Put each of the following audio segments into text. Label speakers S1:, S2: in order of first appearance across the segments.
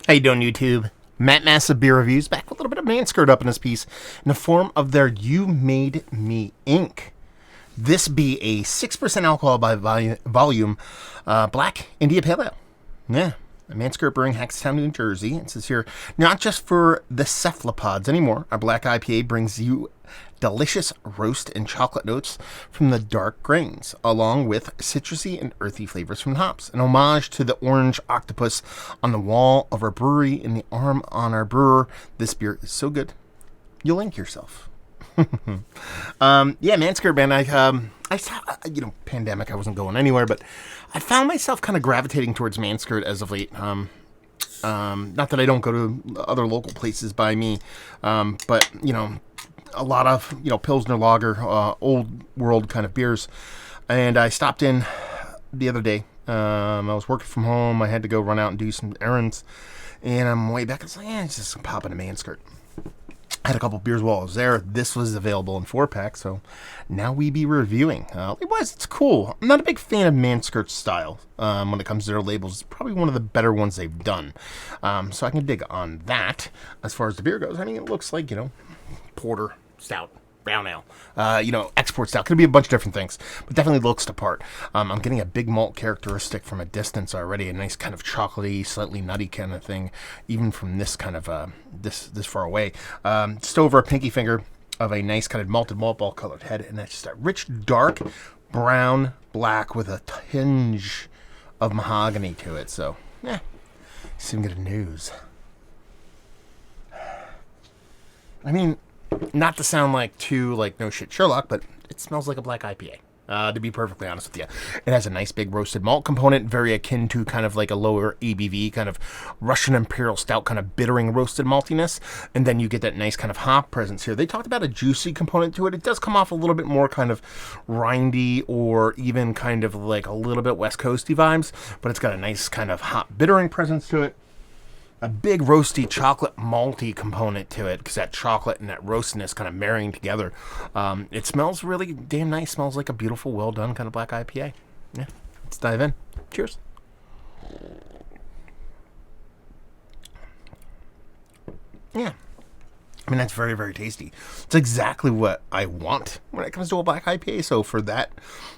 S1: How you doing, YouTube? Matt Massive Beer Reviews back with a little bit of Manskirt up in this piece in the form of their You Made Me Inc. This be a 6% alcohol by volume black India Pale Ale. Yeah, Manskirt Brewing, Hackstown, New Jersey. It says here, not just for the cephalopods anymore. Our black IPA brings you delicious roast and chocolate notes from the dark grains, along with citrusy and earthy flavors from hops. An homage to the orange octopus on the wall of our brewery and the arm on our brewer. This beer is so good, you'll link yourself. Manskirt, man. Pandemic, I wasn't going anywhere, but I found myself kind of gravitating towards Manskirt as of late. Not that I don't go to other local places by me, but a lot of Pilsner Lager, old world kind of beers. And I stopped in the other day. I was working from home. I had to go run out and do some errands, and I'm way back. I was like, it's just popping a Manskirt. I had a couple beers while I was there. This was available in 4-pack, so now we be reviewing. It's cool. I'm not a big fan of Manskirt's style when it comes to their labels. It's probably one of the better ones they've done. So I can dig on that. As far as the beer goes, I mean, it looks like, porter, stout, brown ale, export stout. Could be a bunch of different things, but definitely looks the part. I'm getting a big malt characteristic from a distance already, a nice kind of chocolatey, slightly nutty kind of thing, even from this kind of this far away. Just over a pinky finger of a nice kind of malted malt ball colored head, and that's just a rich, dark brown black with a tinge of mahogany to it. So, see if we can get a news. I mean, not to sound like too no shit Sherlock, but it smells like a black IPA. To be perfectly honest with you, it has a nice big roasted malt component, very akin to kind of like a lower ABV kind of Russian Imperial Stout kind of bittering roasted maltiness, and then you get that nice kind of hop presence here. They talked about a juicy component to it. It does come off a little bit more kind of rindy or even kind of like a little bit West Coasty vibes, but it's got a nice kind of hop bittering presence to it. A big roasty chocolate malty component to it, because that chocolate and that roastiness kind of marrying together. It smells really damn nice. Smells like a beautiful, well done kind of black IPA. Yeah, let's dive in. Cheers. Yeah, I mean, that's very, very tasty. It's exactly what I want when it comes to a black IPA. So for that,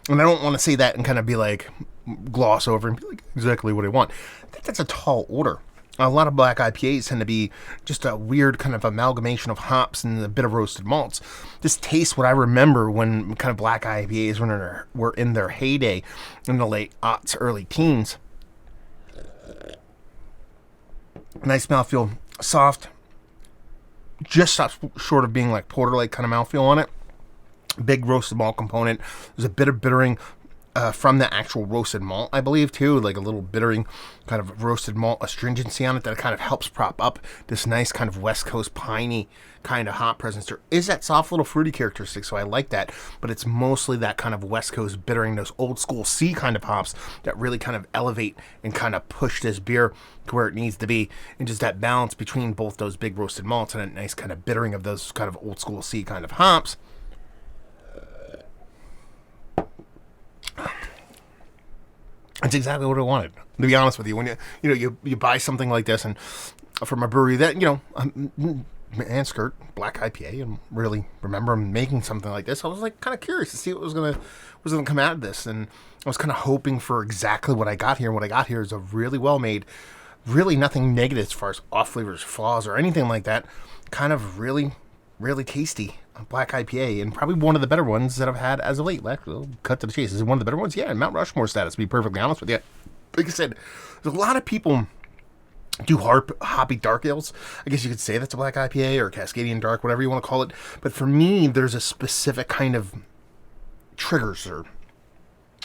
S1: and I don't want to say that and kind of be like gloss over and be like exactly what I want. I think that's a tall order. A lot of black IPAs tend to be just a weird kind of amalgamation of hops and a bit of roasted malts. This tastes what I remember when kind of black IPAs were in their heyday in the late aughts, early teens. Nice mouthfeel, soft, just short of being like porter-like kind of mouthfeel on it. Big roasted malt component. There's a bit of bittering from the actual roasted malt, I believe, too, like a little bittering kind of roasted malt astringency on it that kind of helps prop up this nice kind of West Coast piney kind of hop presence. There is that soft little fruity characteristic, so I like that, but it's mostly that kind of West Coast bittering, those old school C kind of hops that really kind of elevate and kind of push this beer to where it needs to be, and just that balance between both those big roasted malts and a nice kind of bittering of those kind of old school C kind of hops. It's exactly what I wanted, to be honest with you. When you buy something like this, and from a brewery that Manskirt black IPA, and really remember making something like this, I was like kind of curious to see what was gonna come out of this, and I was kind of hoping for exactly what I got here. And what I got here is a really well made, really nothing negative as far as off flavors, flaws, or anything like that. Kind of really, really tasty black IPA, and probably one of the better ones that I've had as of late. Let's cut to the chase. Is it one of the better ones? Yeah, Mount Rushmore status, to be perfectly honest with you. Like I said, there's a lot of people do hoppy dark ales. I guess you could say that's a black IPA or a Cascadian dark, whatever you want to call it. But for me, there's a specific kind of triggers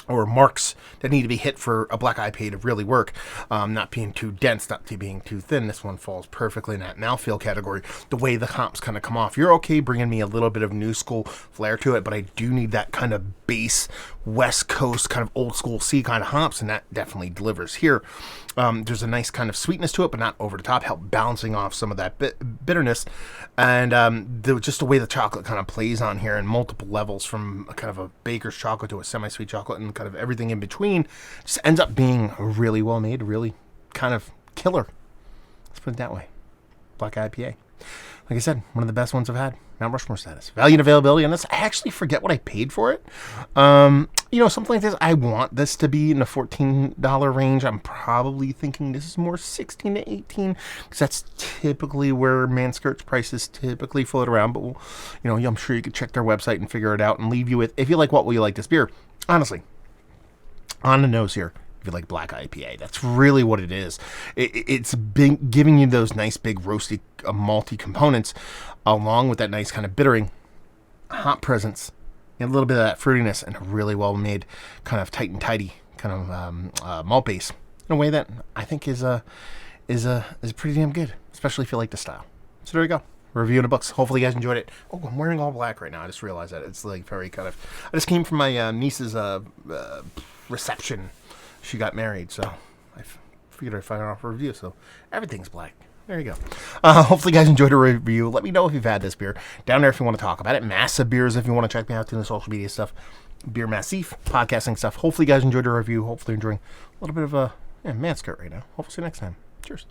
S1: or marks that need to be hit for a black IPA to really work. Not being too dense, not being too thin. This one falls perfectly in that mouthfeel category. The way the hops kind of come off. You're okay bringing me a little bit of new school flair to it, but I do need that kind of base West Coast kind of old school C kind of hops, and that definitely delivers here. There's a nice kind of sweetness to it, but not over the top, help balancing off some of that bitterness. And just the way the chocolate kind of plays on here in multiple levels, from a kind of a baker's chocolate to a semi-sweet chocolate and kind of everything in between, just ends up being really well made, really kind of killer. Let's put it that way. Black IPA. Like I said, one of the best ones I've had. Mount Rushmore status. Value and availability on this. I actually forget what I paid for it. Something like this. I want this to be in the $14 range. I'm probably thinking this is more 16 to 18 because that's typically where Manskirt's prices typically float around. But I'm sure you could check their website and figure it out and leave you with. If you like, what will you like this beer? Honestly, on the nose here. If you like black IPA, that's really what it is. It's been giving you those nice big roasty, malty components, along with that nice kind of bittering, hop presence, and a little bit of that fruitiness, and a really well made kind of tight and tidy kind of malt base in a way that I think is pretty damn good, especially if you like the style. So there you go. Review in the books. Hopefully you guys enjoyed it. Oh, I'm wearing all black right now. I just realized that. It's like very kind of. I just came from my niece's reception. She got married, so I figured I'd find off a review. So everything's black. There you go. Hopefully you guys enjoyed the review. Let me know if you've had this beer. Down there if you want to talk about it. Massive Beers if you want to check me out doing the social media stuff. Beer Massif, podcasting stuff. Hopefully you guys enjoyed the review. Hopefully you're enjoying a little bit of a Manskirt right now. Hopefully see you next time. Cheers.